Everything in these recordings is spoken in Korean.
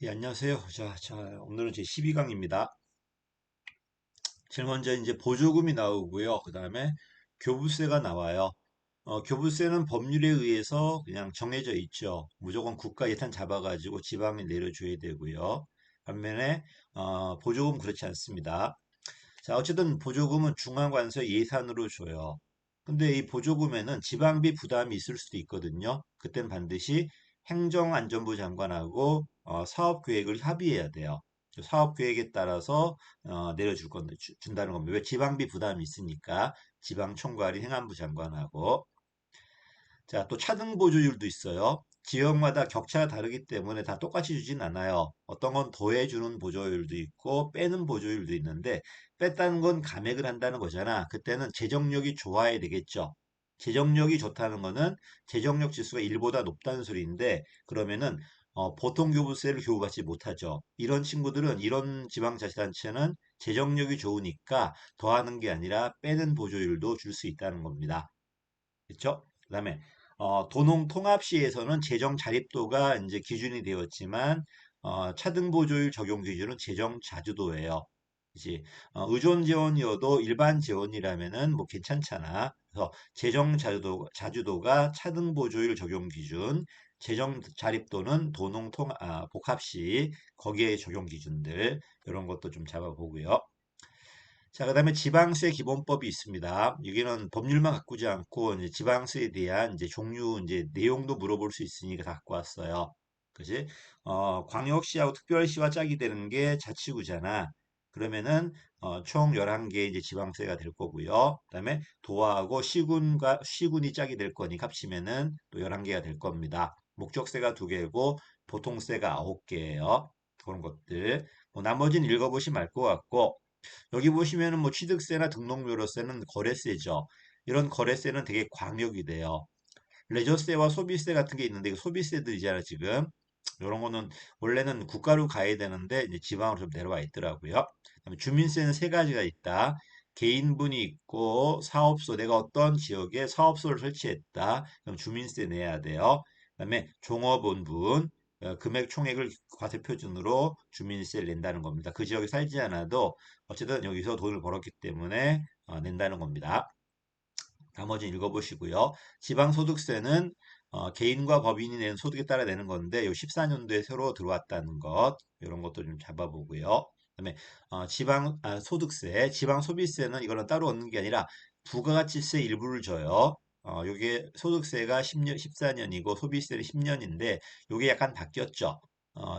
예, 안녕하세요. 오늘은 제 12강입니다. 제일 먼저 이제 보조금이 나오고요. 그 다음에 교부세가 나와요. 교부세는 법률에 의해서 그냥 정해져 있죠. 무조건 국가 예산 잡아가지고 지방에 내려줘야 되고요. 반면에, 보조금 그렇지 않습니다. 자, 어쨌든 보조금은 중앙관서 예산으로 줘요. 근데 이 보조금에는 지방비 부담이 있을 수도 있거든요. 그땐 반드시 행정안전부 장관하고 사업계획을 협의해야 돼요. 사업계획에 따라서 내려줄 건데 준다는 겁니다. 왜 지방비 부담이 있으니까 지방총괄인 행안부 장관하고 자, 또 차등 보조율도 있어요. 지역마다 격차가 다르기 때문에 다 똑같이 주진 않아요. 어떤 건 더해주는 보조율도 있고 빼는 보조율도 있는데 뺐다는 건 감액을 한다는 거잖아. 그때는 재정력이 좋아야 되겠죠. 재정력이 좋다는 거는 재정력 지수가 1보다 높다는 소리인데 그러면은 보통 교부세를 교부받지 못하죠. 이런 친구들은 이런 지방자치단체는 재정력이 좋으니까 더하는 게 아니라 빼는 보조율도 줄 수 있다는 겁니다. 그렇죠? 그다음에 도농통합시에서는 재정 자립도가 이제 기준이 되었지만 차등 보조율 적용 기준은 재정 자주도예요. 이제 의존 재원이어도 일반 재원이라면은 뭐 괜찮잖아. 그래서 재정 자주도가 차등 보조율 적용 기준, 재정 자립도는 복합시 거기에 적용 기준들 이런 것도 좀 잡아보고요. 자, 그다음에 지방세 기본법이 있습니다. 여기는 법률만 가꾸지 않고 이제 지방세에 대한 이제 종류 이제 내용도 물어볼 수 있으니까 다 갖고 왔어요. 그지? 광역시하고 특별시와 짝이 되는 게 자치구잖아. 그러면은 총 11개 이제 지방세가 될 거고요. 그다음에 도하고 시군이 짝이 될 거니 합치면은 또 11개가 될 겁니다. 목적세가 2개고 보통세가 9개예요. 그런 것들. 뭐 나머지는 읽어보시면 알 것 같고 여기 보시면은 뭐 취득세나 등록료로세는 거래세죠. 이런 거래세는 되게 광역이 돼요. 레저세와 소비세 같은 게 있는데 이거 소비세들이잖아 지금. 이런 거는 원래는 국가로 가야 되는데 이제 지방으로 좀 내려와 있더라고요. 그다음에 주민세는 세 가지가 있다. 개인분이 있고 사업소 내가 어떤 지역에 사업소를 설치했다. 그럼 주민세 내야 돼요. 그다음에 종업원분 금액 총액을 과세표준으로 주민세를 낸다는 겁니다. 그 지역에 살지 않아도 어쨌든 여기서 돈을 벌었기 때문에 낸다는 겁니다. 나머지 읽어보시고요. 지방소득세는 개인과 법인이 낸 소득에 따라 내는 건데 요 14년도에 새로 들어왔다는 것 이런 것도 좀 잡아보고요. 그다음에 소득세, 지방소비세는 이거는 따로 얻는 게 아니라 부가가치세 일부를 줘요. 요게 소득세가 10년, 14년이고 소비세는 10년인데 요게 약간 바뀌었죠.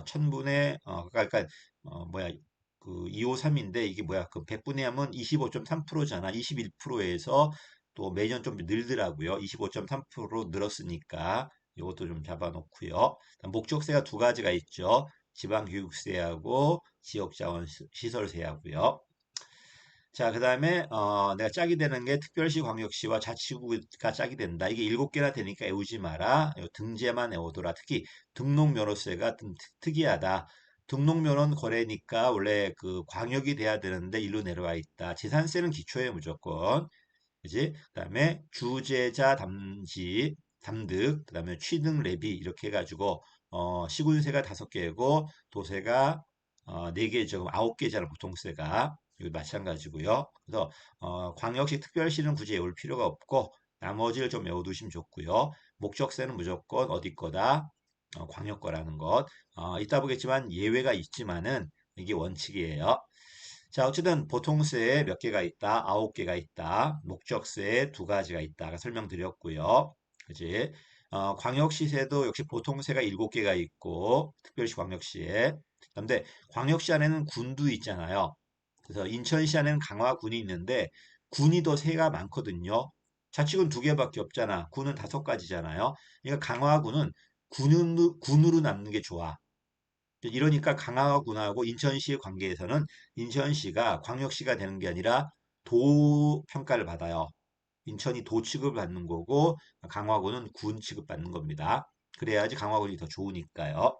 천분의 그러니까 뭐야 그 253인데 이게 뭐야 그 100분의 하면 25.3%잖아. 21%에서 또 매년 좀 늘더라고요. 25.3% 늘었으니까 이것도 좀 잡아놓고요. 목적세가 두 가지가 있죠. 지방교육세하고 지역자원시설세하고요. 자, 그 다음에 내가 짝이 되는 게 특별시, 광역시와 자치구가 짝이 된다. 이게 7개나 되니까 외우지 마라. 요 등재만 외우더라. 특히 등록면허세가 좀 특이하다. 등록면허는 거래니까 원래 그 광역이 돼야 되는데 일로 내려와 있다. 재산세는 기초에 무조건. 그지? 그다음에 주재자 담득, 그다음에 취등 레비 이렇게 해가지고 시군세가 5개고 도세가 4개죠. 9개잖아 보통세가. 이거 마찬가지고요. 그래서 광역시 특별시는 굳이 외울 필요가 없고 나머지를 좀 외워두시면 좋고요. 목적세는 무조건 어디 거다? 광역 거라는 것. 이따 보겠지만 예외가 있지만은 이게 원칙이에요. 자, 어쨌든 보통세에 몇 개가 있다? 9개가 있다. 목적세에 2가지가 있다. 설명드렸고요. 그지? 광역시세도 역시 보통세가 7개가 있고, 특별시 광역시에. 그런데 광역시 안에는 군도 있잖아요. 그래서 인천시 안에는 강화군이 있는데, 군이 더 세가 많거든요. 자치군 2개밖에 없잖아. 군은 5가지잖아요. 그러니까 강화군은 군으로 남는 게 좋아. 이러니까 강화군하고 인천시의 관계에서는 인천시가 광역시가 되는 게 아니라 도 평가를 받아요. 인천이 도 취급을 받는 거고 강화군은 군 취급받는 겁니다. 그래야지 강화군이 더 좋으니까요.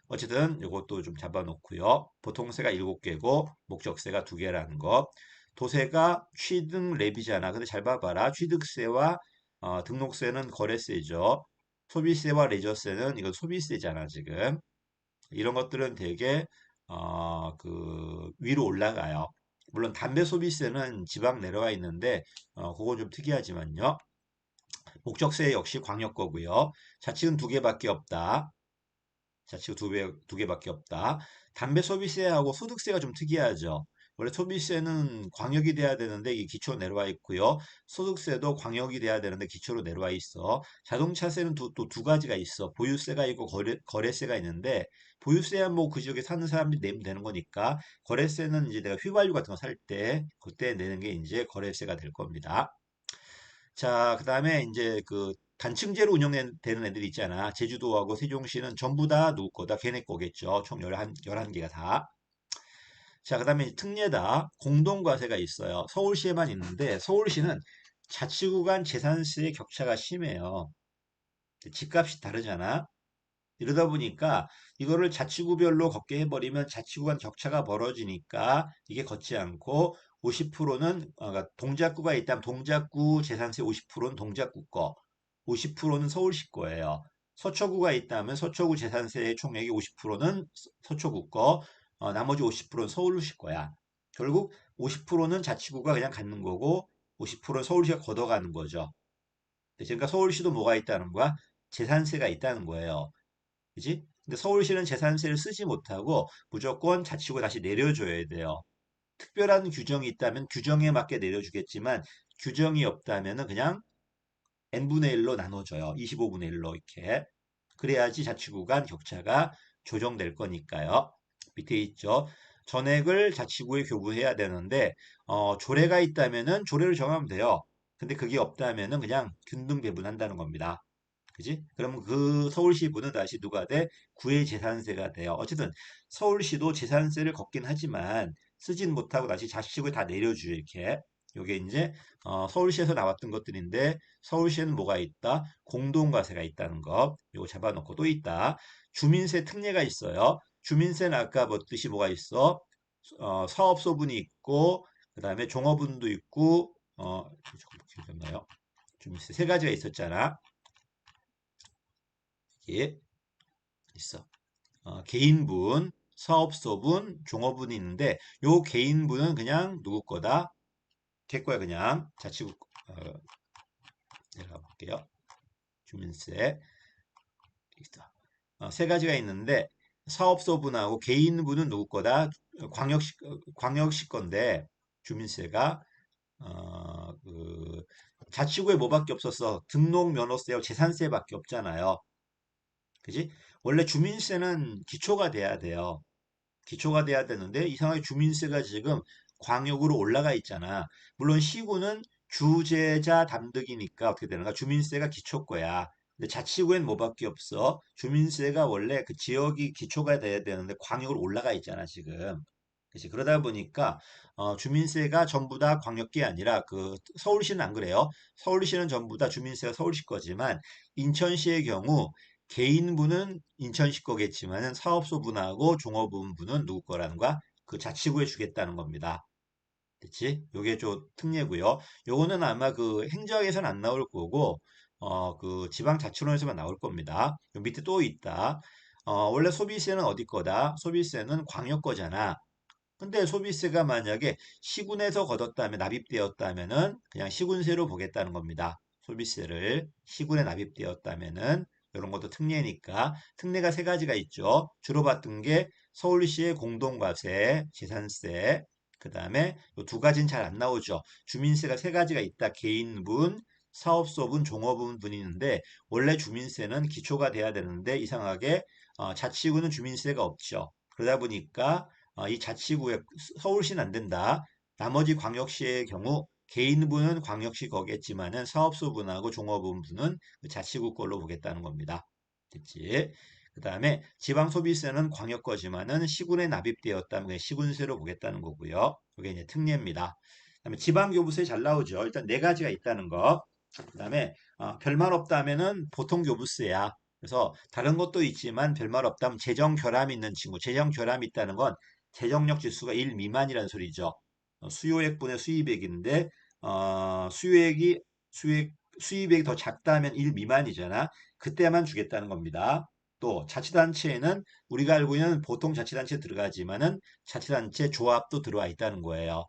어쨌든 이것도 좀 잡아놓고요. 보통세가 7개고 목적세가 2개라는 거. 도세가 취등 랩이잖아. 근데 잘 봐봐라. 취득세와 등록세는 거래세죠. 소비세와 레저세는 이건 소비세잖아, 지금. 이런 것들은 되게 위로 올라가요. 물론 담배 소비세는 지방 내려와 있는데 그건 좀 특이하지만요. 목적세 역시 광역 거고요. 자칙은 두 개밖에 없다. 자치구 두 개밖에 없다. 담배 소비세하고 소득세가 좀 특이하죠. 원래 소비세는 광역이 돼야 되는데 이게 기초로 내려와 있고요. 소득세도 광역이 돼야 되는데 기초로 내려와 있어. 자동차세는 또 두 가지가 있어. 보유세가 있고 거래세가 있는데 보유세야 뭐 그 지역에 사는 사람들이 내면 되는 거니까 거래세는 이제 내가 휘발유 같은 거 살 때 그때 내는 게 이제 거래세가 될 겁니다. 자, 그 다음에 이제 그 단층제로 운영되는 애들 있잖아. 제주도하고 세종시는 전부 다 누구 거다? 걔네 거겠죠. 총 11개가 다. 자, 그 다음에 특례다. 공동과세가 있어요. 서울시에만 있는데 서울시는 자치구 간 재산세의 격차가 심해요. 집값이 다르잖아. 이러다 보니까 이거를 자치구별로 걷게 해버리면 자치구 간 격차가 벌어지니까 이게 걷지 않고 50%는 그러니까 동작구가 있다면 동작구 재산세 50%는 동작구 거, 50%는 서울시 거예요. 서초구가 있다면 서초구 재산세의 총액이 50%는 서초구 거, 나머지 50%는 서울시 거야. 결국 50%는 자치구가 그냥 갖는 거고 50%는 서울시가 걷어가는 거죠. 그러니까 서울시도 뭐가 있다는 거야? 재산세가 있다는 거예요. 그지? 근데 서울시는 재산세를 쓰지 못하고 무조건 자치구 다시 내려줘야 돼요. 특별한 규정이 있다면 규정에 맞게 내려주겠지만 규정이 없다면은 그냥 n분의 1로 나눠줘요. 25분의 1로 이렇게. 그래야지 자치구 간 격차가 조정될 거니까요. 밑에 있죠. 전액을 자치구에 교부해야 되는데 조례가 있다면은 조례를 정하면 돼요. 근데 그게 없다면은 그냥 균등 배분한다는 겁니다. 그지? 그럼 그 서울시부는 다시 누가 돼? 구의 재산세가 돼요. 어쨌든 서울시도 재산세를 걷긴 하지만 쓰진 못하고 다시 자치구에 다 내려줘요. 이렇게. 요게 이제 서울시에서 나왔던 것들인데 서울시에는 뭐가 있다? 공동과세가 있다는 거. 요거 잡아놓고 또 있다. 주민세 특례가 있어요. 주민세는 아까 봤듯이 뭐가 있어? 사업소분이 있고 그다음에 종업원도 있고 조금 기억나요? 주민세 세 가지가 있었잖아. 이게 있어. 개인분, 사업소분, 종업분이 있는데 요 개인분은 그냥 누구 거다? 걔 거야 그냥 자치구 내려가 볼게요. 주민세 있어. 세 가지가 있는데 사업소분하고 개인분은 누구 거다? 광역시 건데 주민세가 자치구에 뭐밖에 없었어? 등록 면허세와 재산세밖에 없잖아요. 그지? 원래 주민세는 기초가 돼야 돼요. 기초가 돼야 되는데 이상하게 주민세가 지금 광역으로 올라가 있잖아. 물론 시구는 주재자 담득이니까 어떻게 되는가? 주민세가 기초 거야. 근데 자치구엔 뭐밖에 없어? 주민세가 원래 그 지역이 기초가 돼야 되는데 광역으로 올라가 있잖아, 지금. 그치? 그러다 보니까 주민세가 전부 다 광역이 아니라 그 서울시는 안 그래요. 서울시는 전부 다 주민세가 서울시 거지만 인천시의 경우 개인분은 인천시 거겠지만은 사업소분하고 종업원분은 누구 거라는 거야? 그 자치구에 주겠다는 겁니다. 그치? 요게 좀 특례고요. 요거는 아마 그 행정에서는 안 나올 거고 그 지방자치론에서만 나올 겁니다. 요 밑에 또 있다. 원래 소비세는 어디 거다? 소비세는 광역 거잖아. 근데 소비세가 만약에 시군에서 걷었다면 납입되었다면은 그냥 시군세로 보겠다는 겁니다. 소비세를 시군에 납입되었다면은 이런 것도 특례니까 특례가 세 가지가 있죠. 주로 봤던 게 서울시의 공동과세, 재산세, 그 다음에 두 가지는 잘 안 나오죠. 주민세가 세 가지가 있다. 개인분, 사업소분, 종업원분이 있는데 원래 주민세는 기초가 돼야 되는데 이상하게 자치구는 주민세가 없죠. 그러다 보니까 이 자치구에 서울시는 안 된다. 나머지 광역시의 경우 개인분은 광역시 거겠지만은 사업소분하고 종업원분은 그 자치구 걸로 보겠다는 겁니다. 됐지? 그 다음에 지방소비세는 광역 거지만은 시군에 납입되었다면 그냥 시군세로 보겠다는 거고요. 그게 이제 특례입니다. 그다음에 지방교부세 잘 나오죠. 일단 네 가지가 있다는 거. 그다음에 별말 없다면은 보통 교부세야. 그래서 다른 것도 있지만 별말 없다면 재정 결함이 있는 친구. 재정 결함이 있다는 건 재정력 지수가 1 미만이라는 소리죠. 수요액분의 수입액인데 수입액이 더 작다면 1 미만이잖아. 그때만 주겠다는 겁니다. 또 자치단체에는 우리가 알고 있는 보통 자치단체 들어가지만은 자치단체 조합도 들어와 있다는 거예요.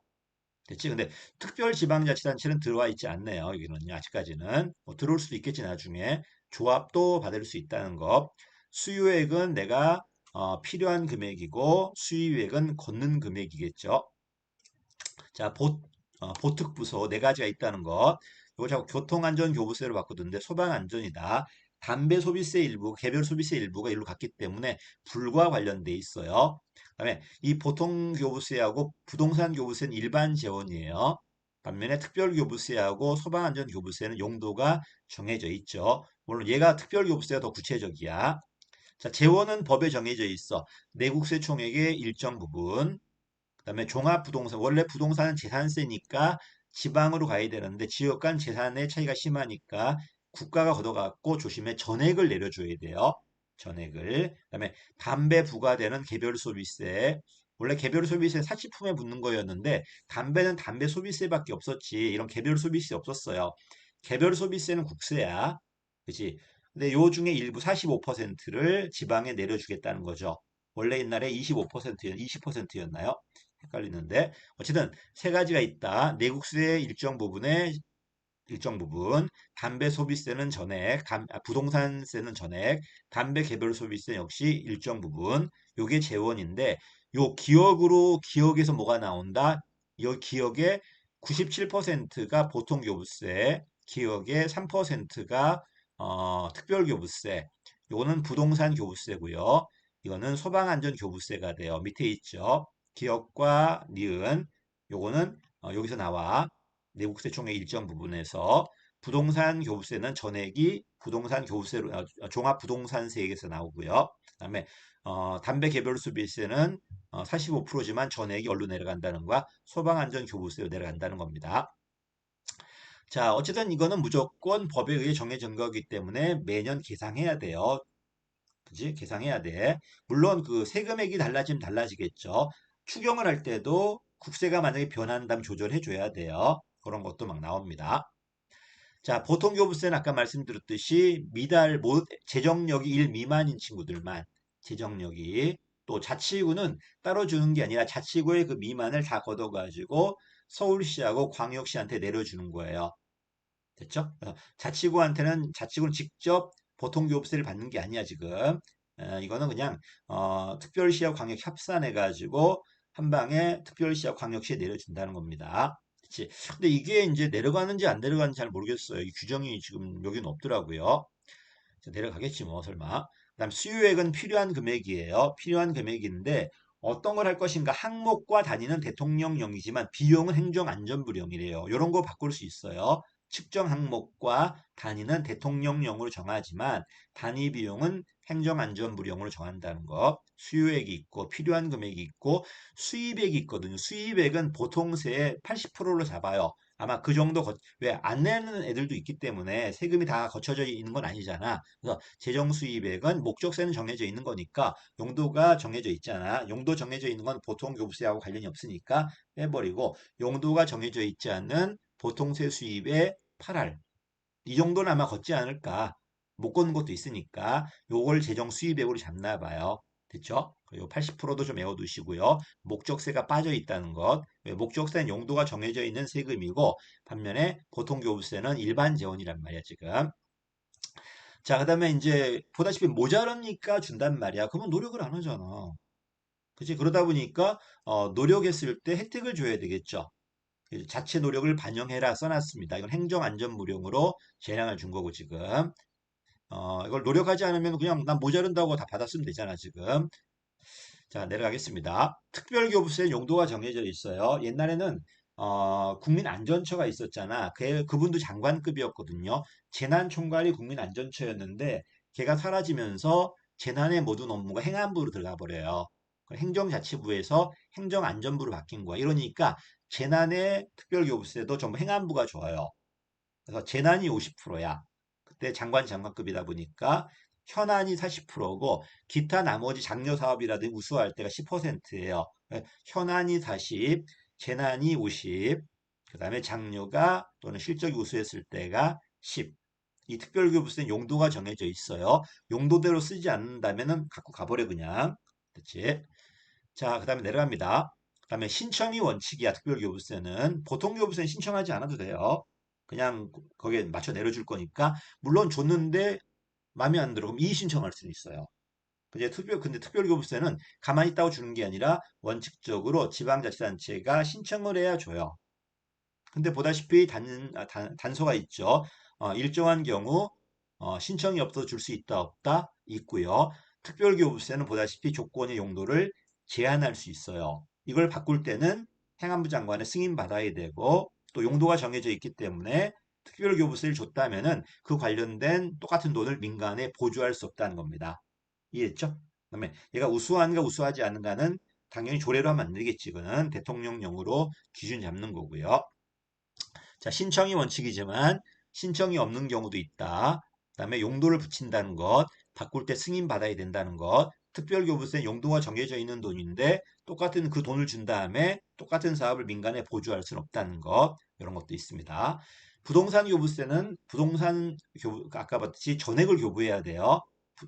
됐지? 근데 특별지방자치단체는 들어와 있지 않네요. 여기는요. 아직까지는. 뭐 들어올 수도 있겠지, 나중에. 조합도 받을 수 있다는 것. 수요액은 내가 필요한 금액이고 수입액은 걷는 금액이겠죠. 자, 보특부서 네 가지가 있다는 것. 이거 자꾸 교통안전교부세로 바꾸던데 소방안전이다. 담배 소비세 일부, 개별 소비세 일부가 일로 갔기 때문에 불과 관련돼 있어요. 그다음에 이 보통교부세하고 부동산교부세는 일반 재원이에요. 반면에 특별교부세하고 소방안전교부세는 용도가 정해져 있죠. 물론 얘가 특별교부세가 더 구체적이야. 자, 재원은 법에 정해져 있어. 내국세 총액의 일정 부분, 그다음에 종합부동산 원래 부동산은 재산세니까 지방으로 가야 되는데 지역 간 재산의 차이가 심하니까 국가가 걷어갖고 조심해 전액을 내려줘야 돼요. 전액을. 그다음에 담배 부과되는 개별 소비세. 원래 개별 소비세 사치품에 붙는 거였는데 담배는 담배 소비세밖에 없었지 이런 개별 소비세 없었어요. 개별 소비세는 국세야. 그치? 근데 요 중에 일부 45%를 지방에 내려주겠다는 거죠. 원래 옛날에 20%였나요? 헷갈리는데 어쨌든 세 가지가 있다. 내국세의 일정 부분, 담배 소비세는 전액, 부동산세는 전액, 담배 개별 소비세 역시 일정 부분. 요게 재원인데 요 기억에서 뭐가 나온다? 요 기억의 97%가 보통교부세, 기억의 3%가 특별교부세. 요거는 부동산 교부세고요. 이거는 소방안전교부세가 돼요. 밑에 있죠. 기억과 니은 요거는 여기서 나와 내국세 총액 일정 부분에서 부동산 교부세는 전액이 부동산 교부세로 종합부동산세액에서 나오고요. 그다음에 담배 개별 소비세는 45%지만 전액이 얼로 내려간다는 거야. 소방안전교부세로 내려간다는 겁니다. 자, 어쨌든 이거는 무조건 법에 의해 정해진 거기 때문에 매년 계상해야 돼요. 그지? 계상해야 돼. 물론 그 세금액이 달라지면 달라지겠죠. 추경을 할 때도 국세가 만약에 변한다면 조절해 줘야 돼요. 그런 것도 막 나옵니다. 자, 보통교부세는 아까 말씀드렸듯이 재정력이 1 미만인 친구들만 재정력이 또 자치구는 따로 주는 게 아니라 자치구의 그 미만을 다 걷어가지고 서울시하고 광역시한테 내려주는 거예요. 됐죠? 자치구는 직접 보통교부세를 받는 게 아니야 지금. 이거는 그냥 특별시하고 광역 협산해가지고 한 방에 특별시하고 광역시에 내려준다는 겁니다. 그치? 근데 이게 이제 내려가는지 안 내려가는지 잘 모르겠어요. 이 규정이 지금 여기는 없더라고요. 자, 내려가겠지 뭐 설마. 그다음 수요액은 필요한 금액이에요. 필요한 금액인데 어떤 걸 할 것인가 항목과 단위는 대통령령이지만 비용은 행정안전부령이래요. 이런 거 바꿀 수 있어요. 측정 항목과 단위는 대통령령으로 정하지만 단위 비용은 행정안전부령으로 정한다는 거. 수요액이 있고 필요한 금액이 있고 수입액이 있거든요. 수입액은 보통세의 80%로 잡아요. 아마 그 정도 왜 안 내는 애들도 있기 때문에 세금이 다 거쳐져 있는 건 아니잖아. 그래서 재정 수입액은 목적세는 정해져 있는 거니까 용도가 정해져 있잖아. 용도 정해져 있는 건 보통 교부세하고 관련이 없으니까 빼버리고 용도가 정해져 있지 않는 보통세 수입의 8할 이 정도는 아마 걷지 않을까. 못 걷는 것도 있으니까 요걸 재정 수입액으로 잡나 봐요. 됐죠? 그리고 80%도 좀 외워두시고요. 목적세가 빠져 있다는 것. 왜 목적세는 용도가 정해져 있는 세금이고 반면에 보통교부세는 일반 재원이란 말이야 지금. 자, 그다음에 이제 보다시피 모자라니까 준단 말이야. 그러면 노력을 안 하잖아. 그치? 그러다 보니까 노력했을 때 혜택을 줘야 되겠죠. 그래서 자체 노력을 반영해라 써놨습니다. 이건 행정안전무령으로 재량을 준 거고 지금. 이걸 노력하지 않으면 그냥 난 모자른다고 다 받았으면 되잖아 지금. 자, 내려가겠습니다. 특별교부세 용도가 정해져 있어요. 옛날에는 국민안전처가 있었잖아. 그분도 장관급이었거든요. 재난총괄이 국민안전처였는데 걔가 사라지면서 재난의 모든 업무가 행안부로 들어가 버려요. 행정자치부에서 행정안전부로 바뀐 거야. 이러니까 재난의 특별교부세도 전부 행안부가 줘요. 그래서 재난이 50%야. 그때 장관급이다 보니까 현안이 40%고 기타 나머지 장려 사업이라든지 우수할 때가 10%예요. 현안이 40, 재난이 50, 그다음에 장려가 또는 실적이 우수했을 때가 10. 이 특별교부세는 용도가 정해져 있어요. 용도대로 쓰지 않는다면은 갖고 가버려 그냥. 그렇지? 자, 그 다음에 내려갑니다. 그 다음에 신청이 원칙이야, 특별교부세는. 보통 교부세는 신청하지 않아도 돼요. 그냥 거기에 맞춰 내려줄 거니까. 물론 줬는데 마음에 안 들어. 그럼 이의 신청할 수는 있어요. 근데 특별교부세는 가만히 있다고 주는 게 아니라 원칙적으로 지방자치단체가 신청을 해야 줘요. 근데 보다시피 단서가 있죠. 일정한 경우 신청이 없어도 줄 수 있다 없다 있고요. 특별교부세는 보다시피 조건의 용도를 제한할 수 있어요. 이걸 바꿀 때는 행안부 장관의 승인 받아야 되고 또 용도가 정해져 있기 때문에 특별교부세를 줬다면은 그 관련된 똑같은 돈을 민간에 보조할 수 없다는 겁니다. 이해했죠? 그다음에 얘가 우수한가 우수하지 않은가는 당연히 조례로 하면 안 되겠지. 이거는 대통령령으로 기준 잡는 거고요. 자, 신청이 원칙이지만 신청이 없는 경우도 있다. 그다음에 용도를 붙인다는 것, 바꿀 때 승인 받아야 된다는 것, 특별교부세 용도가 정해져 있는 돈인데 똑같은 그 돈을 준 다음에 똑같은 사업을 민간에 보조할 수는 없다는 것, 이런 것도 있습니다. 부동산 교부세는 아까 봤듯이 전액을 교부해야 돼요.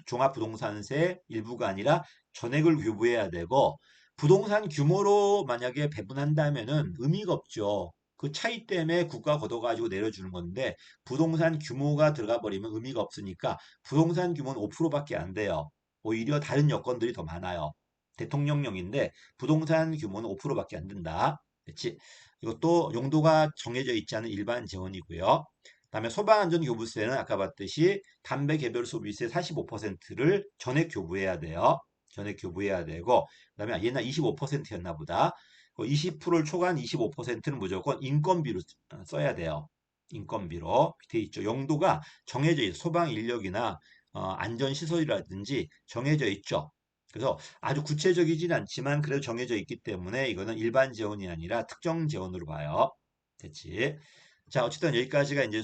종합부동산세 일부가 아니라 전액을 교부해야 되고 부동산 규모로 만약에 배분한다면은 의미가 없죠. 그 차이 때문에 국가 걷어가지고 내려주는 건데 부동산 규모가 들어가 버리면 의미가 없으니까 부동산 규모는 5%밖에 안 돼요. 오히려 다른 여건들이 더 많아요. 대통령령인데 부동산 규모는 5%밖에 안 된다. 그렇지? 이것도 용도가 정해져 있지 않은 일반 재원이고요. 그다음에 소방안전교부세는 아까 봤듯이 담배 개별 소비세 45%를 전액 교부해야 돼요. 전액 교부해야 되고 그다음에 옛날 25%였나 보다. 20%를 초과한 25%는 무조건 인건비로 써야 돼요. 인건비로 돼 있죠. 용도가 정해져 있어. 소방 인력이나 안전시설이라든지 정해져 있죠. 그래서 아주 구체적이진 않지만 그래도 정해져 있기 때문에 이거는 일반 재원이 아니라 특정 재원으로 봐요. 됐지? 자, 어쨌든 여기까지가 이제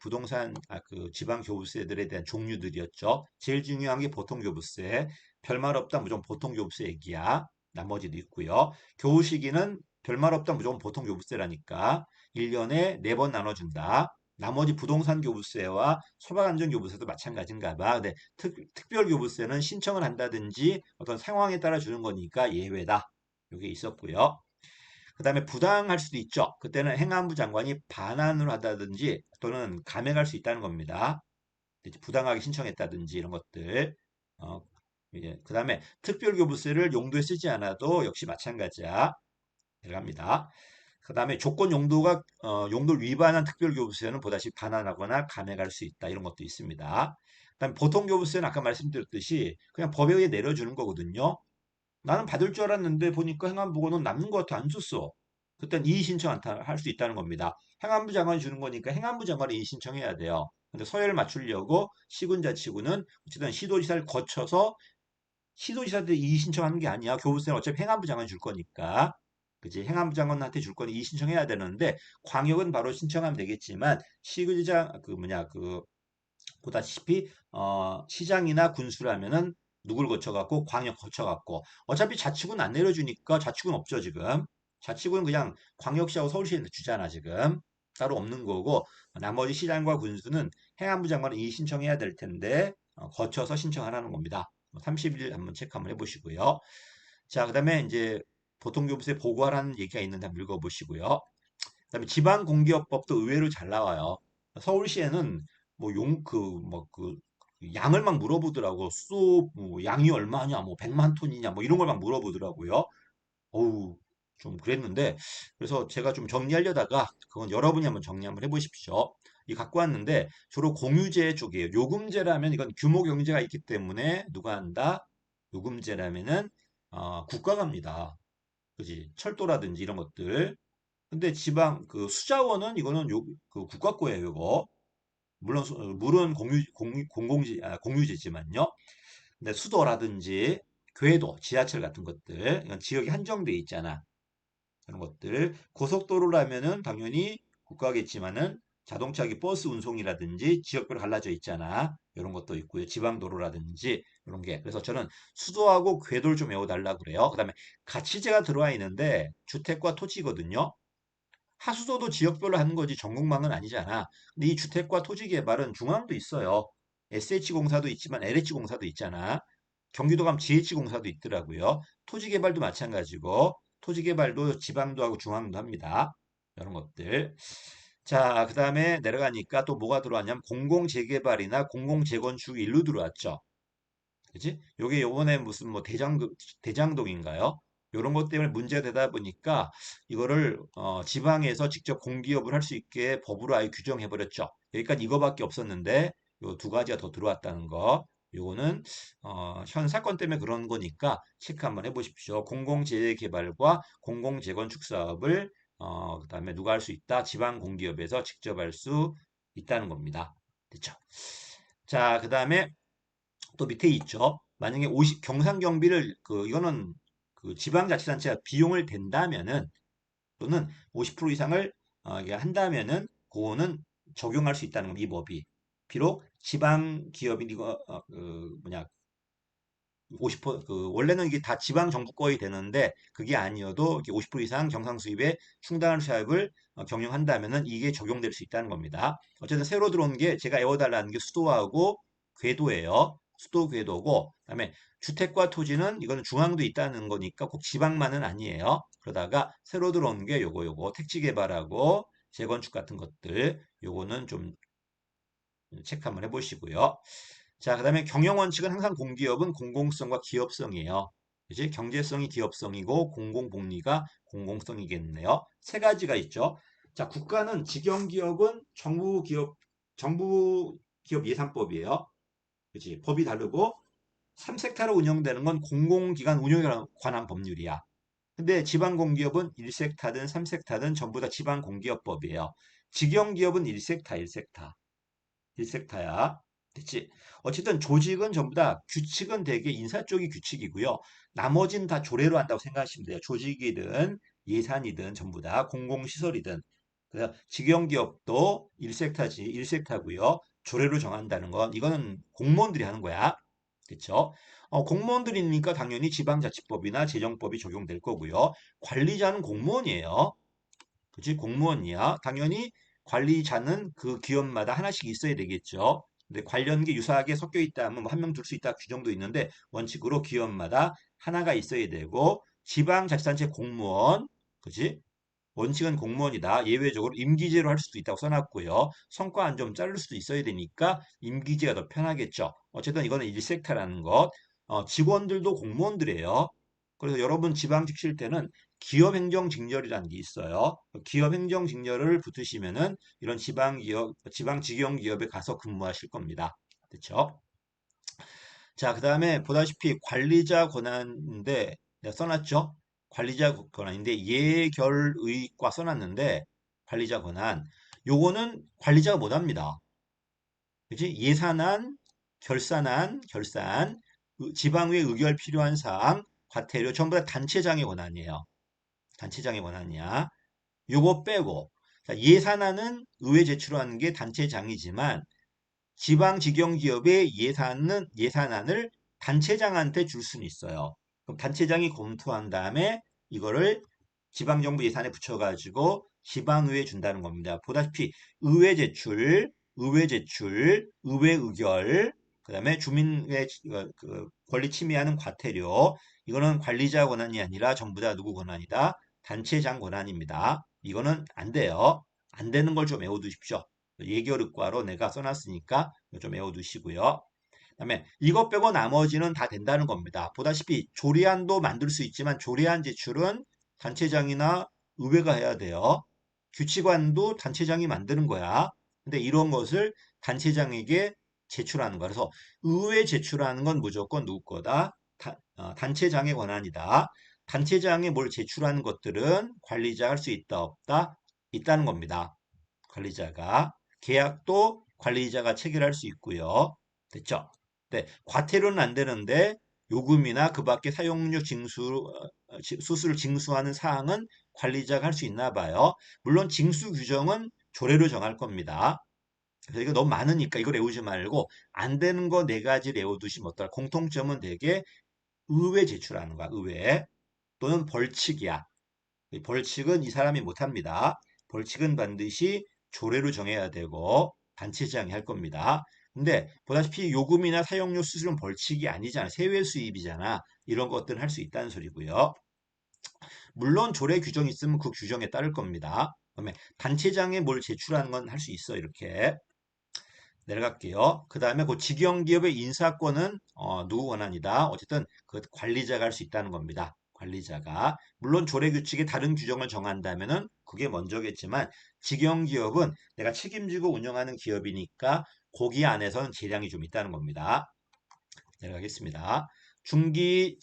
부동산, 그 지방 교부세들에 대한 종류들이었죠. 제일 중요한 게 보통 교부세. 별말 없다 무조건 보통 교부세 얘기야. 나머지도 있고요. 교부 시기는 별말 없다 무조건 보통 교부세라니까 1년에 4번 나눠준다. 나머지 부동산 교부세와 소방안전 교부세도 마찬가지인가 봐. 근데 특별 교부세는 신청을 한다든지 어떤 상황에 따라 주는 거니까 예외다. 이게 있었고요. 그 다음에 부당할 수도 있죠. 그때는 행안부 장관이 반환을 한다든지 또는 감액할 수 있다는 겁니다. 부당하게 신청했다든지 이런 것들. 어, 그 다음에 특별교부세를 용도에 쓰지 않아도 역시 마찬가지야. 들어갑니다. 그 다음에 조건 용도를 위반한 특별교부세는 보다시피 반환하거나 감액할 수 있다. 이런 것도 있습니다. 그다음에 보통교부세는 아까 말씀드렸듯이 그냥 법에 의해 내려주는 거거든요. 나는 받을 줄 알았는데 보니까 행안부고는 남는 것 같아 안 줬어. 그땐 이의 신청 할 수 있다는 겁니다. 행안부 장관이 주는 거니까 행안부 장관이 이의 신청해야 돼요. 근데 서열을 맞추려고 시군자치구는 어쨌든 시도지사를 거쳐서 시도지사한테 이의 신청하는 게 아니야. 교부세는 어차피 행안부 장관이 줄 거니까. 그지? 행안부 장관한테 줄 거니 이의 신청해야 되는데 광역은 바로 신청하면 되겠지만 시도지사 보다시피 시장이나 군수라면은 누굴 거쳐갖고 광역 거쳐갖고 어차피 자치구는 안 내려주니까 자치구는 없죠 지금. 자치구는 그냥 광역시하고 서울시에 주잖아 지금. 따로 없는 거고 나머지 시장과 군수는 행안부 장관은 이 신청해야 될 텐데 거쳐서 신청하라는 겁니다. 30일 한번 체크 한번 해보시고요. 자, 그다음에 이제 보통교부세 보고하라는 얘기가 있는데 한번 읽어보시고요. 그다음에 지방공기업법도 의외로 잘 나와요. 서울시에는 뭐 양을 막 물어보더라고. 뭐 양이 얼마냐, 뭐 100만 톤이냐, 뭐 이런 걸 막 물어보더라고요. 어우, 좀 그랬는데, 그래서 제가 좀 정리하려다가, 그건 여러분이 한번 정리 한번 해보십시오. 이 갖고 왔는데, 주로 공유제 쪽이에요. 요금제라면 이건 규모 경제가 있기 때문에 누가 한다? 요금제라면은, 국가가 합니다. 그지? 철도라든지 이런 것들. 근데 수자원은 이거는 그 국가 거예요, 이거. 물론 공유지지만요. 근데 수도라든지 궤도, 지하철 같은 것들, 이건 지역이 한정돼 있잖아. 그런 것들. 고속도로라면은 당연히 국가겠지만은 자동차기 버스 운송이라든지 지역별로 갈라져 있잖아. 이런 것도 있고요. 지방도로라든지 이런 게. 그래서 저는 수도하고 궤도를 좀 외워달라 그래요. 그다음에 가치제가 들어와 있는데 주택과 토지거든요. 하수도도 지역별로 하는 거지 전국망은 아니잖아. 근데 이 주택과 토지 개발은 중앙도 있어요. SH공사도 있지만 LH공사도 있잖아. 경기도 가면 GH공사도 있더라고요. 토지 개발도 마찬가지고 토지 개발도 지방도 하고 중앙도 합니다. 이런 것들. 자, 그다음에 내려가니까 또 뭐가 들어왔냐면 공공재개발이나 공공재건축이 일로 들어왔죠. 그지? 요게 요번에 무슨 뭐 대장동인가요? 요런 것 때문에 문제가 되다 보니까 이거를 지방에서 직접 공기업을 할 수 있게 법으로 아예 규정해 버렸죠. 여기까지 이거밖에 없었는데 요 두 가지가 더 들어왔다는 거. 요거는 현 사건 때문에 그런 거니까 체크 한번 해보십시오. 공공재개발과 공공재건축 사업을 그다음에 누가 할 수 있다? 지방 공기업에서 직접 할 수 있다는 겁니다. 됐죠? 자, 그다음에 또 밑에 있죠. 만약에 50 경상경비를 이거는 그 지방자치단체가 비용을 댄다면은 또는 50% 이상을 이게 한다면은 그거는 적용할 수 있다는 겁니다. 이 법이. 비록 지방 기업이 이거 뭐냐 50% 원래는 이게 다 지방 정부 거이 되는데 그게 아니어도 이게 50% 이상 경상 수입에 충당하는 사업을 경영한다면은 이게 적용될 수 있다는 겁니다. 어쨌든 새로 들어온 게 제가 애워달라는 게 수도하고 궤도예요. 수도 궤도고 그다음에 주택과 토지는 이거는 중앙도 있다는 거니까 꼭 지방만은 아니에요. 그러다가 새로 들어온 게 요거 택지 개발하고 재건축 같은 것들 요거는 좀 체크 한번 해보시고요. 자, 그다음에 경영 원칙은 항상 공기업은 공공성과 기업성이에요. 그지? 경제성이 기업성이고 공공복리가 공공성이겠네요. 세 가지가 있죠. 자, 국가는 직영기업은 정부 기업 예산법이에요. 그지? 법이 다르고 3섹타로 운영되는 건 공공기관 운영에 관한 법률이야. 근데 지방공기업은 1섹타든 3섹타든 전부 다 지방공기업법이에요. 직영기업은 1섹타, 1섹타. 1섹타야. 됐지? 어쨌든 조직은 전부 다 규칙은 대개 인사 쪽이 규칙이고요. 나머지는 다 조례로 한다고 생각하시면 돼요. 조직이든 예산이든 전부 다 공공시설이든. 그래서 직영기업도 1섹타고요. 조례로 정한다는 건 이거는 공무원들이 하는 거야. 그렇죠? 공무원들이니까 당연히 지방자치법이나 재정법이 적용될 거고요. 관리자는 공무원이에요. 그치? 공무원이야. 당연히 관리자는 그 기업마다 하나씩 있어야 되겠죠. 근데 관련 게 유사하게 섞여 있다 하면 뭐 한 명 둘 수 있다 규정도 있는데 원칙으로 기업마다 하나가 있어야 되고 지방자치단체 공무원, 그치? 원칙은 공무원이다. 예외적으로 임기제로 할 수도 있다고 써놨고요. 성과는 좀 자를 수도 있어야 되니까 임기제가 더 편하겠죠. 어쨌든 이거는 1섹타라는 것. 직원들도 공무원들이에요. 그래서 여러분 지방직 실 때는 기업행정직렬이라는 게 있어요. 기업행정직렬을 붙으시면은 이런 지방기업, 지방직영기업에 가서 근무하실 겁니다. 그렇죠? 자, 그 다음에 보다시피 관리자 권한인데 내가 써놨죠? 관리자 권한인데 예결의과 써놨는데 관리자 권한 요거는 관리자가 못합니다. 그치? 예산안, 결산, 지방의 의결 필요한 사항, 과태료 전부 다 단체장의 권한이에요. 단체장의 권한이야. 요거 빼고 자, 예산안은 의회 제출하는 게 단체장이지만 지방직영기업의 예산안을 단체장한테 줄 수는 있어요. 그럼 단체장이 검토한 다음에 이거를 지방정부 예산에 붙여가지고 지방의회에 준다는 겁니다. 보다시피 의회 의결, 그다음에 주민의 권리 침해하는 과태료, 이거는 관리자 권한이 아니라 전부 다 누구 권한이다? 단체장 권한입니다. 이거는 안 돼요. 안 되는 걸 좀 외워두십시오. 예결의과로 내가 써놨으니까 좀 외워두시고요. 그다음에 이것 빼고 나머지는 다 된다는 겁니다. 보다시피 조례안도 만들 수 있지만 조례안 제출은 단체장이나 의회가 해야 돼요. 규칙안도 단체장이 만드는 거야. 근데 이런 것을 단체장에게 제출하는 거야. 그래서 의회 제출하는 건 무조건 누구 거다? 단체장의 권한이다. 단체장에 뭘 제출하는 것들은 관리자 할 수 있다 없다? 있다는 겁니다. 관리자가. 계약도 관리자가 체결할 수 있고요. 됐죠? 네, 과태료는 안 되는데 요금이나 그 밖에 사용료 수수를 징수하는 사항은 관리자가 할 수 있나 봐요. 물론 징수 규정은 조례로 정할 겁니다. 그래서 이거 너무 많으니까 이걸 외우지 말고 안 되는 거 네 가지를 외워두시면 어떨까? 공통점은 되게 의회 제출하는 거야. 의회 또는 벌칙이야. 벌칙은 이 사람이 못합니다. 벌칙은 반드시 조례로 정해야 되고 단체장이 할 겁니다. 근데 보다시피 요금이나 사용료 수수료는 벌칙이 아니잖아. 세외 수입이잖아. 이런 것들은 할 수 있다는 소리고요. 물론 조례 규정이 있으면 그 규정에 따를 겁니다. 그다음에 단체장에 뭘 제출하는 건 할 수 있어. 이렇게 내려갈게요. 그 다음에 그 직영기업의 인사권은 누구 권한이다. 어쨌든 그 관리자가 할 수 있다는 겁니다. 관리자가. 물론 조례규칙에 다른 규정을 정한다면은 그게 먼저겠지만 직영기업은 내가 책임지고 운영하는 기업이니까 거기 안에서는 재량이 좀 있다는 겁니다. 내려가겠습니다. 중장기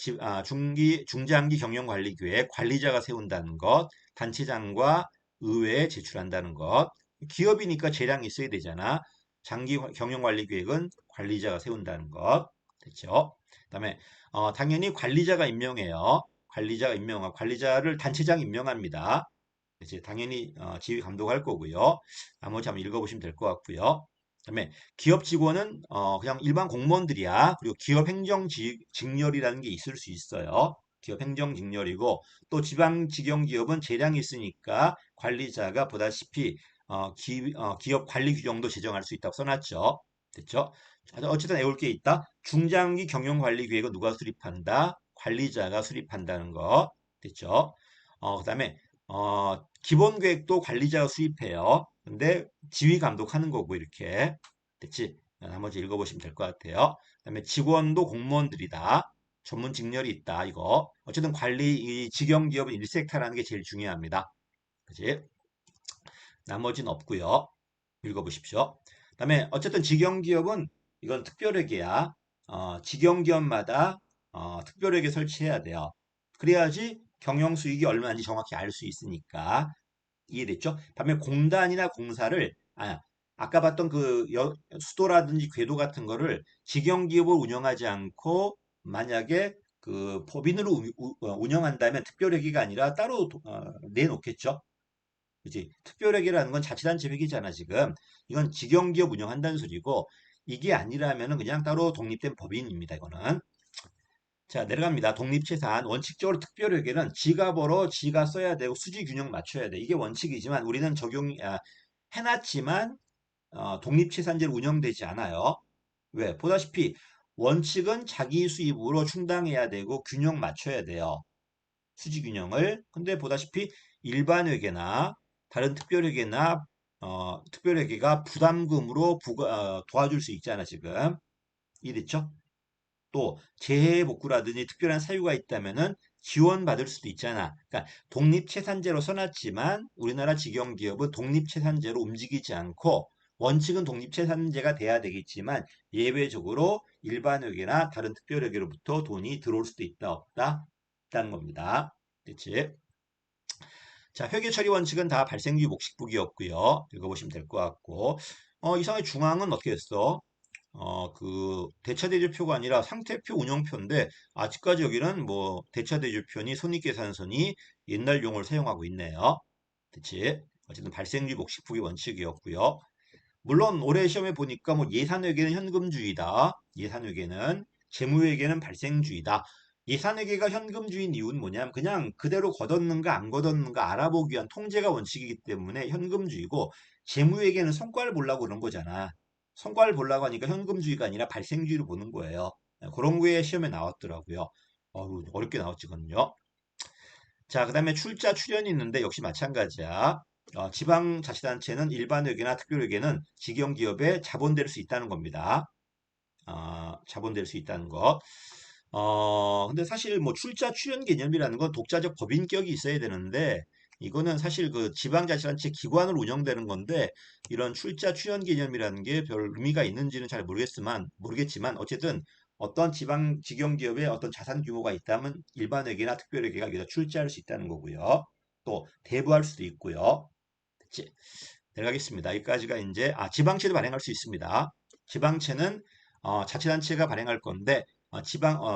경영관리계획 관리자가 세운다는 것, 단체장과 의회에 제출한다는 것, 기업이니까 재량이 있어야 되잖아. 장기 경영관리계획은 관리자가 세운다는 것, 됐죠? 그다음에 당연히 관리자가 임명해요. 관리자가 임명하고 관리자를 단체장 임명합니다. 이제 당연히 지휘 감독할 거고요. 나머지 한번 읽어보시면 될 것 같고요. 그다음에 기업 직원은 그냥 일반 공무원들이야. 그리고 기업 행정 직렬이라는 게 있을 수 있어요. 기업 행정 직렬이고 또 지방 직영 기업은 재량이 있으니까 관리자가 보다시피 기업 관리 규정도 제정할 수 있다고 써놨죠. 됐죠? 어쨌든 외울 게 있다. 중장기 경영 관리 계획은 누가 수립한다? 관리자가 수립한다는 거. 됐죠? 그다음에 기본 계획도 관리자가 수립해요. 근데 지휘 감독하는 거고 이렇게 됐지? 나머지 읽어보시면 될 것 같아요. 그다음에 직원도 공무원들이다. 전문 직렬이 있다. 이거 어쨌든 관리 이 직영 기업은 일색타라는 게 제일 중요합니다. 그지? 나머지는 없고요. 읽어보십시오. 그다음에 어쨌든 직영 기업은 이건 특별회계야. 직영 기업마다 특별회계 설치해야 돼요. 그래야지 경영 수익이 얼마인지 정확히 알 수 있으니까. 이해됐죠? 반면 공단이나 공사를 아까 봤던 그 수도라든지 궤도 같은 거를 직영기업을 운영하지 않고 만약에 그 법인으로 운영한다면 특별회계가 아니라 따로 내놓겠죠? 그지? 특별회계라는 건 자치단체 회계잖아, 지금. 이건 직영기업 운영한다는 소리고 이게 아니라면은 그냥 따로 독립된 법인입니다, 이거는. 자, 내려갑니다. 독립채산. 원칙적으로 특별회계는 지가 벌어 지가 써야 되고 수지 균형 맞춰야 돼. 이게 원칙이지만 우리는 해놨지만 독립채산제로 운영되지 않아요. 왜? 보다시피 원칙은 자기 수입으로 충당해야 되고 균형 맞춰야 돼요. 수지 균형을. 근데 보다시피 일반 회계나 다른 특별회계나 특별회계가 부담금으로 도와줄 수 있잖아, 지금. 이해됐죠? 또 재해 복구라든지 특별한 사유가 있다면은 지원받을 수도 있잖아. 그러니까 독립채산제로 써놨지만 우리나라 직영기업은 독립채산제로 움직이지 않고 원칙은 독립채산제가 돼야 되겠지만 예외적으로 일반회계나 다른 특별회계로부터 돈이 들어올 수도 있다 없다 있다는 겁니다. 그치? 자, 회계 처리 원칙은 다 발생규 목식북이었고요. 읽어보시면 될 것 같고 이상의 중앙은 어떻게 했어? 대차대조표가 아니라 상태표 운영표인데, 아직까지 여기는 뭐, 대차대조표니 손익계산서니 옛날 용어를 사용하고 있네요. 그치? 어쨌든 발생지 목식푸기 원칙이었고요. 물론 올해 시험에 보니까 뭐 예산회계는 현금주의다. 예산회계는 재무회계는 발생주의다. 예산회계가 현금주의인 이유는 뭐냐면 그냥 그대로 걷었는가 안 걷었는가 알아보기 위한 통제가 원칙이기 때문에 현금주의고 재무회계는 성과를 보려고 그런 거잖아. 성과를 보려고 하니까 현금주의가 아니라 발생주의로 보는 거예요. 그런 거에 시험에 나왔더라고요. 어렵게 나왔지거든요. 자, 그 다음에 출자 출연이 있는데 역시 마찬가지야. 지방자치단체는 일반회계나 특별회계는 직영기업에 자본될 수 있다는 겁니다. 자본될 수 있다는 것. 근데 사실 뭐 출자 출연 개념이라는 건 독자적 법인격이 있어야 되는데 이거는 사실 그 지방자치단체 기관으로 운영되는 건데 이런 출자 출연 개념이라는 게 별 의미가 있는지는 잘 모르겠지만 어쨌든 어떤 지방 직영기업에 어떤 자산 규모가 있다면 일반회계나 특별회계가 여기다 출자할 수 있다는 거고요. 또 대부할 수도 있고요. 됐지? 내려가겠습니다. 여기까지가 이제 지방채도 발행할 수 있습니다. 지방채는 자치단체가 발행할 건데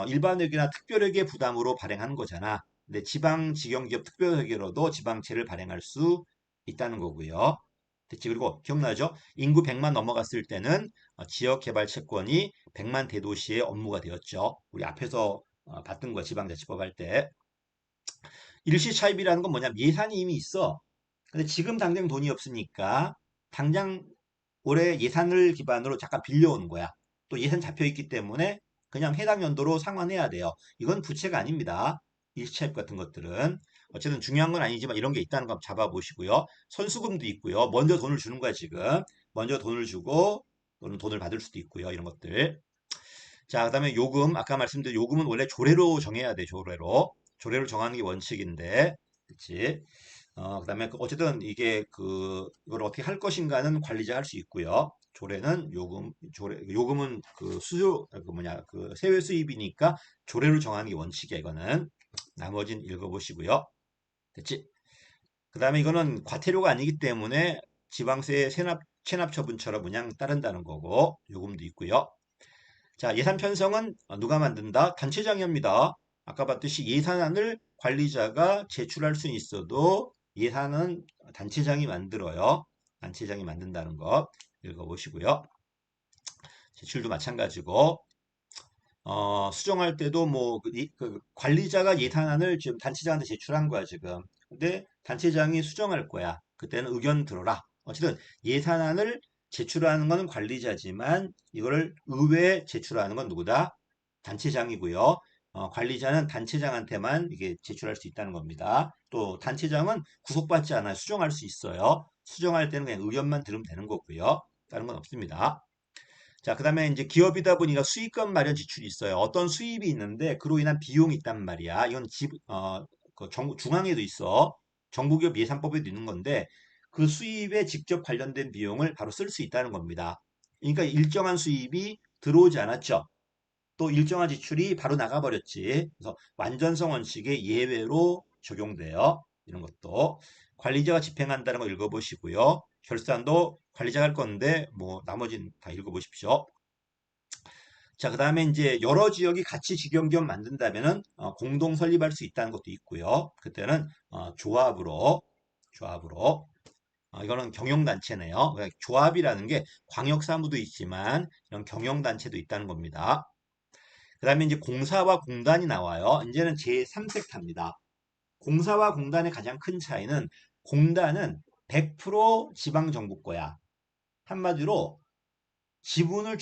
일반회계나 특별회계 부담으로 발행하는 거잖아. 근데 지방직영기업 특별회계로도 지방채를 발행할 수 있다는 거고요. 됐지? 그리고 기억나죠? 인구 100만 넘어갔을 때는 지역개발 채권이 100만 대도시의 업무가 되었죠. 우리 앞에서 봤던 거 지방자치법 할 때. 일시차입이라는 건 뭐냐면 예산이 이미 있어. 근데 지금 당장 돈이 없으니까 당장 올해 예산을 기반으로 잠깐 빌려오는 거야. 또 예산 잡혀 있기 때문에 그냥 해당 연도로 상환해야 돼요. 이건 부채가 아닙니다. 일시차입 같은 것들은. 어쨌든 중요한 건 아니지만 이런 게 있다는 거 잡아보시고요. 선수금도 있고요. 먼저 돈을 주는 거야, 지금. 먼저 돈을 주고 또는 돈을 받을 수도 있고요. 이런 것들. 자, 그다음에 요금. 아까 말씀드린 요금은 원래 조례로 정해야 돼, 조례로. 조례로 정하는 게 원칙인데. 그치? 그다음에 어쨌든 이게 이걸 어떻게 할 것인가는 관리자 할 수 있고요. 조례는 요금은 그 수요 그 뭐냐 그 세외 수입이니까 조례로 정하는 게 원칙이야 이거는. 나머진 읽어보시고요. 됐지? 그다음에 이거는 과태료가 아니기 때문에 지방세 체납 처분처럼 그냥 따른다는 거고 요금도 있고요. 자, 예산 편성은 누가 만든다? 단체장이 합니다. 아까 봤듯이 예산안을 관리자가 제출할 수는 있어도 예산은 단체장이 만들어요. 단체장이 만든다는 거 읽어보시고요. 제출도 마찬가지고 수정할 때도 그 관리자가 예산안을 지금 단체장한테 제출한 거야 지금. 근데 단체장이 수정할 거야. 그때는 의견 들어라. 어쨌든 예산안을 제출하는 건 관리자지만 이거를 의회에 제출하는 건 누구다? 단체장이고요. 관리자는 단체장한테만 이게 제출할 수 있다는 겁니다. 또 단체장은 구속받지 않아요. 수정할 수 있어요. 수정할 때는 그냥 의견만 들으면 되는 거고요. 다른 건 없습니다. 자, 그 다음에 이제 기업이다 보니까 수익금 마련 지출이 있어요. 어떤 수입이 있는데 그로 인한 비용이 있단 말이야. 이건 중앙에도 있어. 정부기업 예산법에도 있는 건데 그 수입에 직접 관련된 비용을 바로 쓸 수 있다는 겁니다. 그러니까 일정한 수입이 들어오지 않았죠. 또 일정한 지출이 바로 나가버렸지. 그래서 완전성 원칙의 예외로 적용돼요. 이런 것도 관리자가 집행한다는 거 읽어보시고요. 결산도 관리자가 할 건데 뭐 나머지는 다 읽어보십시오. 자, 그 다음에 이제 여러 지역이 같이 직영기업 만든다면은 공동 설립할 수 있다는 것도 있고요. 그때는 조합으로 이거는 경영단체네요. 그러니까 조합이라는 게 광역사무도 있지만 이런 경영단체도 있다는 겁니다. 그 다음에 이제 공사와 공단이 나와요. 이제는 제3색 탑니다. 공사와 공단의 가장 큰 차이는 공단은 100% 지방정부 거야. 한마디로 지분을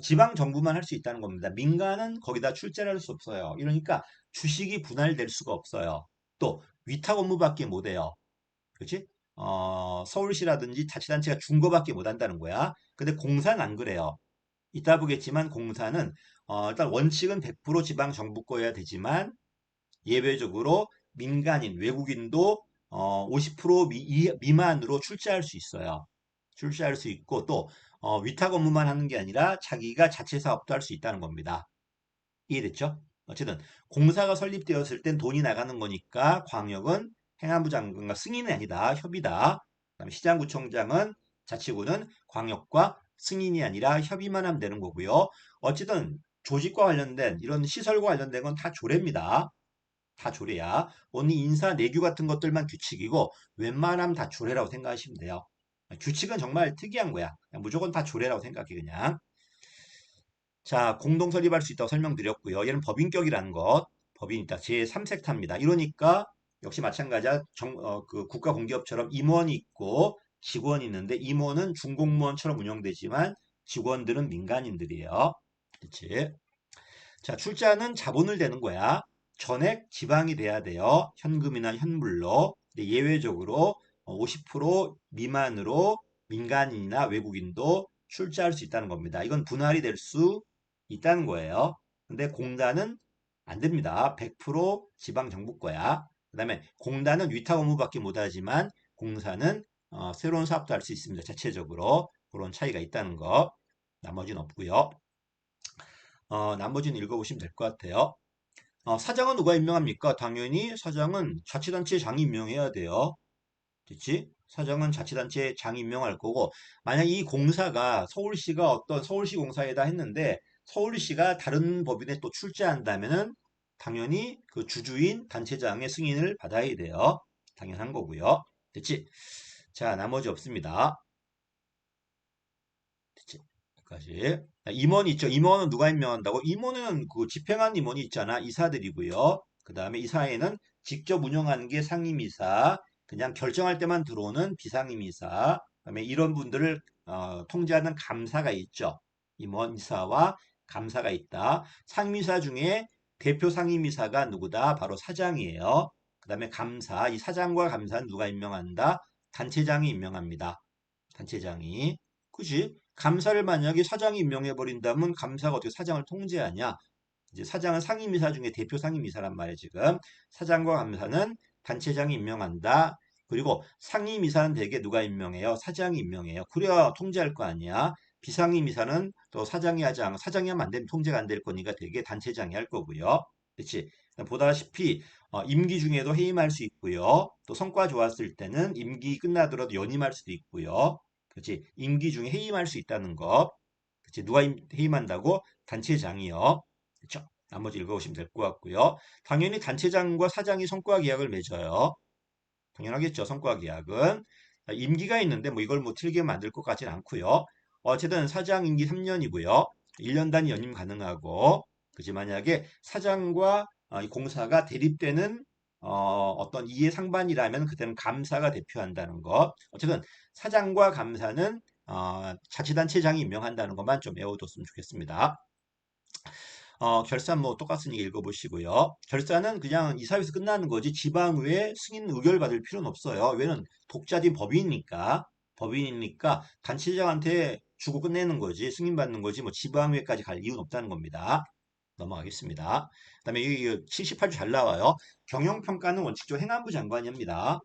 지방 정부만 할 수 있다는 겁니다. 민간은 거기다 출자를 할 수 없어요. 이러니까 주식이 분할될 수가 없어요. 또 위탁 업무밖에 못 해요. 그렇지? 서울시라든지 자치단체가 준 거밖에 못 한다는 거야. 근데 공사는 안 그래요. 이따 보겠지만 공사는 일단 원칙은 100% 지방 정부 거여야 되지만 예외적으로 민간인, 외국인도 50% 미만으로 출자할 수 있어요. 출시할 수 있고 또 위탁 업무만 하는 게 아니라 자기가 자체 사업도 할 수 있다는 겁니다. 이해됐죠? 어쨌든 공사가 설립되었을 땐 돈이 나가는 거니까 광역은 행안부 장관과 승인이 아니다. 협의다. 그다음에 시장구청장은 자치구는 광역과 승인이 아니라 협의만 하면 되는 거고요. 어쨌든 조직과 관련된 이런 시설과 관련된 건 다 조례입니다. 다 조례야. 언니 인사 내규 같은 것들만 규칙이고 웬만하면 다 조례라고 생각하시면 돼요. 규칙은 정말 특이한 거야. 그냥 무조건 다 조례라고 생각해 그냥. 자, 공동 설립할 수 있다고 설명드렸고요. 얘는 법인격이라는 것. 법인 있다. 제3섹터입니다. 이러니까 역시 마찬가지야. 그 국가공기업처럼 임원이 있고 직원이 있는데 임원은 중공무원처럼 운영되지만 직원들은 민간인들이에요. 그렇지? 자, 출자는 자본을 대는 거야. 전액 지방이 돼야 돼요. 현금이나 현물로. 예외적으로 50% 미만으로 민간인이나 외국인도 출자할 수 있다는 겁니다. 이건 분할이 될 수 있다는 거예요. 근데 공단은 안 됩니다. 100% 지방 정부 거야. 그 다음에 공단은 위탁 업무밖에 못하지만 공사는 새로운 사업도 할 수 있습니다. 자체적으로 그런 차이가 있다는 거. 나머지는 없고요. 나머지는 읽어보시면 될 것 같아요. 사장은 누가 임명합니까? 당연히 사장은 자치단체 장이 임명해야 돼요. 그치? 사장은 자치단체 장 임명할 거고, 만약 이 공사가 서울시가 어떤 서울시 공사에다 했는데, 서울시가 다른 법인에 또 출제한다면은, 당연히 그 주주인 단체장의 승인을 받아야 돼요. 당연한 거고요. 됐지? 자, 나머지 없습니다. 됐지? 여기까지. 임원 있죠. 임원은 누가 임명한다고? 임원은 그 집행한 임원이 있잖아. 이사들이고요. 그 다음에 이사회는 직접 운영하는 게 상임이사, 그냥 결정할 때만 들어오는 비상임이사, 그다음에 이런 분들을 통제하는 감사가 있죠. 임원이사와 감사가 있다. 상임이사 중에 대표 상임이사가 누구다? 바로 사장이에요. 그다음에 감사, 이 사장과 감사는 누가 임명한다? 단체장이 임명합니다. 단체장이. 그지? 감사를 만약에 사장이 임명해 버린다면 감사가 어떻게 사장을 통제하냐? 이제 사장은 상임이사 중에 대표 상임이사란 말이에요, 지금. 사장과 감사는 단체장이 임명한다. 그리고 상임이사는 대개 누가 임명해요? 사장이 임명해요. 그래야 통제할 거 아니야. 비상임이사는 또 사장이 하면 안 되면 통제가 안 될 거니까 대개 단체장이 할 거고요. 그렇지? 보다시피 임기 중에도 해임할 수 있고요. 또 성과 좋았을 때는 임기 끝나더라도 연임할 수도 있고요. 그렇지? 임기 중에 해임할 수 있다는 거. 그치? 누가 해임한다고? 단체장이요. 그쵸? 나머지 읽어보시면 될 것 같고요. 당연히 단체장과 사장이 성과 계약을 맺어요. 당연하겠죠. 성과 계약은. 임기가 있는데 뭐 이걸 뭐 틀게 만들 것 같지는 않고요. 어쨌든 사장 임기 3년이고요. 1년 단위 연임 가능하고, 그지? 만약에 사장과 이 공사가 대립되는 어떤 이해 상반이라면 그때는 감사가 대표한다는 것. 어쨌든 사장과 감사는 자치단체장이 임명한다는 것만 좀 외워뒀으면 좋겠습니다. 결산 뭐 똑같으니 읽어보시고요. 결산은 그냥 이사회에서 끝나는 거지 지방의회 승인 의결 받을 필요는 없어요. 왜냐면 독자적인 법인이니까 단체장한테 주고 끝내는 거지 승인 받는 거지 뭐 지방의회까지 갈 이유는 없다는 겁니다. 넘어가겠습니다. 그다음에 이 78조 잘 나와요. 경영평가는 원칙적으로 행안부 장관이 합니다.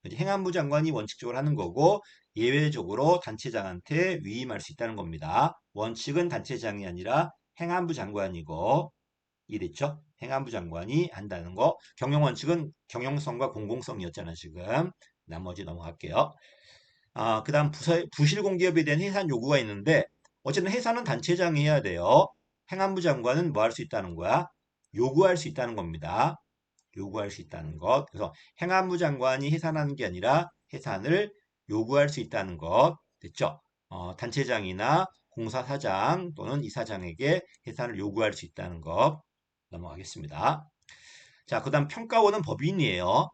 이제 행안부 장관이 원칙적으로 하는 거고 예외적으로 단체장한테 위임할 수 있다는 겁니다. 원칙은 단체장이 아니라 행안부 장관이고 이랬죠? 행안부 장관이 한다는 거. 경영 원칙은 경영성과 공공성이었잖아 지금. 나머지 넘어갈게요. 그다음 부실 공기업에 대한 해산 요구가 있는데 어쨌든 해산은 단체장이 해야 돼요. 행안부 장관은 뭐 할 수 있다는 거야? 요구할 수 있다는 겁니다. 요구할 수 있다는 것. 그래서 행안부 장관이 해산하는 게 아니라 해산을 요구할 수 있다는 것. 됐죠? 단체장이나 공사사장 또는 이사장에게 해산을 요구할 수 있다는 것. 넘어가겠습니다. 자, 그 다음 평가원은 법인이에요.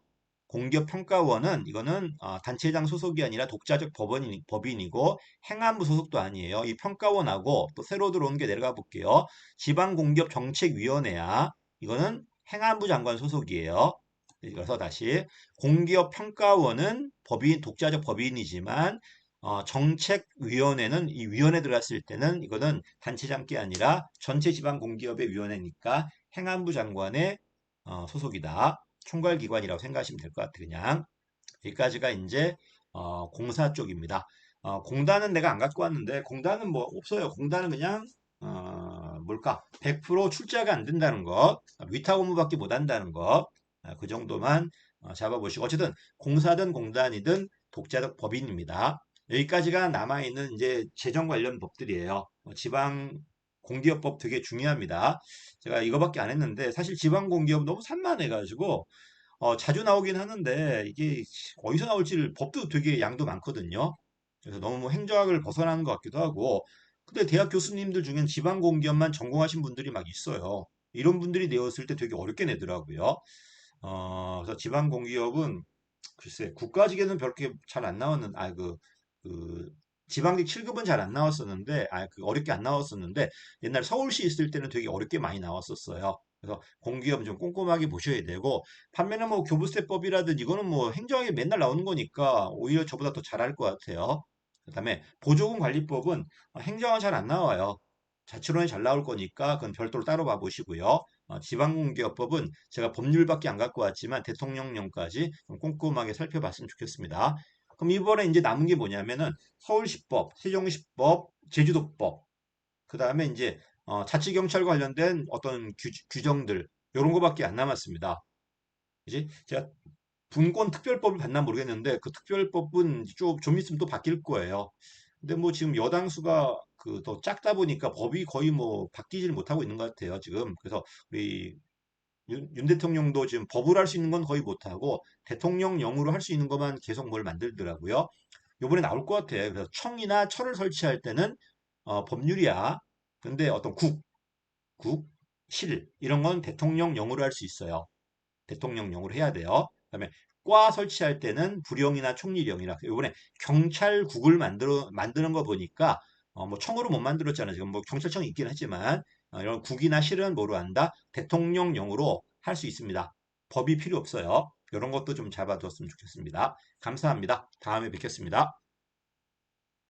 공기업평가원은 이거는 단체장 소속이 아니라 독자적 법인이고 행안부 소속도 아니에요. 이 평가원하고 또 새로 들어온 게 내려가 볼게요. 지방공기업정책위원회야. 이거는 행안부 장관 소속이에요. 그래서 다시 공기업평가원은 독자적 법인이지만 정책위원회는 이 위원회 들어갔을 때는 이거는 단체장 게 아니라 전체 지방공기업의 위원회니까 행안부 장관의 소속이다. 총괄기관이라고 생각하시면 될 것 같아요. 그냥 여기까지가 이제 공사 쪽입니다. 공단은 내가 안 갖고 왔는데 공단은 뭐 없어요. 공단은 그냥 뭘까? 100% 출자가 안 된다는 것, 위탁 업무밖에 못 한다는 것, 그 정도만 잡아보시고 어쨌든 공사든 공단이든 독자적 법인입니다. 여기까지가 남아있는 이제 재정 관련 법들이에요. 지방 공기업법 되게 중요합니다. 제가 이거밖에 안 했는데 사실 지방 공기업 너무 산만해가지고 자주 나오긴 하는데 이게 어디서 나올지 법도 되게 양도 많거든요. 그래서 너무 행정학을 벗어나는 것 같기도 하고 근데 대학 교수님들 중엔 지방 공기업만 전공하신 분들이 막 있어요. 이런 분들이 내었을 때 되게 어렵게 내더라고요. 그래서 지방 공기업은 글쎄 국가직에는 별게 잘 안 나왔는 그 지방직 7급은 잘 안 나왔었는데 그 어렵게 안 나왔었는데 옛날 서울시 있을 때는 되게 어렵게 많이 나왔었어요. 그래서 공기업은 좀 꼼꼼하게 보셔야 되고 반면에 뭐 교부세법이라든 이거는 뭐 행정학에 맨날 나오는 거니까 오히려 저보다 더 잘할 것 같아요. 그다음에 보조금 관리법은 행정학 잘 안 나와요. 자치론에 잘 나올 거니까 그건 별도로 따로 봐보시고요. 지방공기업법은 제가 법률밖에 안 갖고 왔지만 대통령령까지 좀 꼼꼼하게 살펴봤으면 좋겠습니다. 그럼 이번에 이제 남은 게 뭐냐면은 서울시법, 세종시법, 제주도법, 그 다음에 이제 자치경찰 관련된 어떤 규정들 이런 거밖에 안 남았습니다. 이제 제가 분권 특별법을 봤나 모르겠는데 그 특별법은 좀 있으면 또 바뀔 거예요. 근데 뭐 지금 여당수가 그 더 작다 보니까 법이 거의 뭐 바뀌질 못하고 있는 것 같아요, 지금. 그래서 우리 윤 대통령도 지금 법을 할 수 있는 건 거의 못하고 대통령령으로 할 수 있는 것만 계속 뭘 만들더라고요. 요번에 나올 것 같아. 그래서 청이나 철을 설치할 때는 법률이야. 근데 어떤 실 이런 건 대통령령으로 할 수 있어요. 대통령령으로 해야 돼요. 그다음에 과 설치할 때는 부령이나 총리령이라 이번에 경찰국을 만드는 거 보니까 뭐 청으로 못 만들었잖아요. 지금 뭐 경찰청이 있긴 하지만 이런 국이나 실은 뭐로 한다? 대통령령으로 할 수 있습니다. 법이 필요 없어요. 이런 것도 좀 잡아두었으면 좋겠습니다. 감사합니다. 다음에 뵙겠습니다.